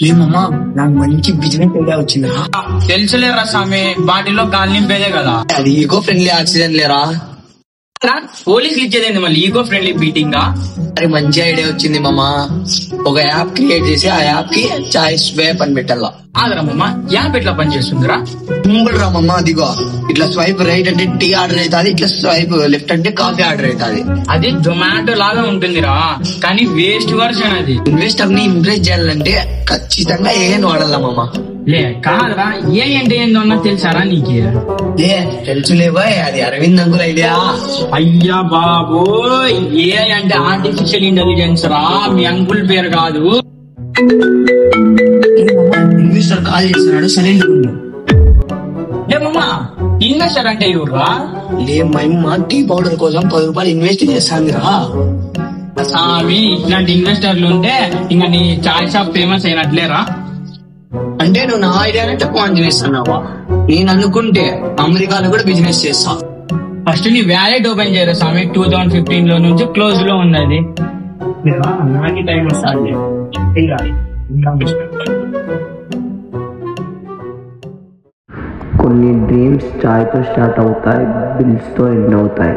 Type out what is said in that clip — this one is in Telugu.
ఏమమ్మా నాకు మంచి బిజినెస్ ఐడియా వచ్చిందా? తెలుసులేరా స్వామి, బాటిల్లో గాలి నింపేదే కదా. అది ఈకో ఫ్రెండ్లీ ఆక్సిజన్ లేరా? పోలీసులు ఇచ్చేదేంది మళ్ళీ ఈకో ఫ్రెండ్లీ బీటింగ్? అది మంచి ఐడియా వచ్చింది మామా. ఒక యాప్ క్రియేట్ చేసి ఆ యాప్ కి చాయిస్ స్వైప్ అని పెట్టాలా. ఆగరమ్మా, యాప్ ఎట్లా పనిచేస్తుందిరా? సింపుల్ రామమ్మా. అదిగో ఇట్లా స్వైప్ రైట్ అంటే టీ ఆర్డర్ అవుతుంది, ఇట్లా స్వైప్ లెఫ్ట్ అంటే కాఫీ ఆర్డర్ అవుతుంది. అది జొమాటో లాగా ఉంటుందిరా, కానీ వేస్ట్ వర్షన్. అది ఇన్వెస్టర్ ని ఇంప్రెస్ చేయాలంటే ఖచ్చితంగా ఏం వాడాలమ్మా. లే కాదురా, ఏ అంటే ఏందో తెలుసారా నీకు? తెలుసులేవా, అది అరవింద్ అంకుల్ ఐడియా. అయ్యా బాబో, ఏ అంటే ఆర్టిఫిషియల్ ఇంటెలిజెన్స్ రా, మీ అంకుల్ పేరు కాదు. ఇన్వెస్టర్ కాల్ చేస్తున్నాడు, సైలెంట్ ఉంది. ఏమమ్మా ఇన్వెస్టర్ అంటే ఎవరురా? లే మమ్మ టీ పౌడర్ కోసం 10 రూపాయలు ఇన్వెస్ట్ చేస్తాందిరా. స్వామి, ఇట్లాంటి ఇన్వెస్టర్లు ఉంటే ఇంకా నీ చాయ్ షాప్ ఫేమస్ అయినట్లేరా? అంటే నువ్వు నా ఐడియానే తక్కువ చేస్తున్నావా? నేను అనుకుంటే అమెరికాలో కూడా బిజినెస్ చేస్తా. ఫస్ట్ నీ వ్యాలెట్ ఓపెన్ చేయరు స్వామి. 2015 లో నుంచి క్లోజ్ లో ఉన్నది. నాకు టైం వస్తుంది. కొన్ని డ్రీమ్స్ చాయ్తో స్టార్ట్ అవుతాయి, బిల్స్తో ఎండ్ అవుతాయి.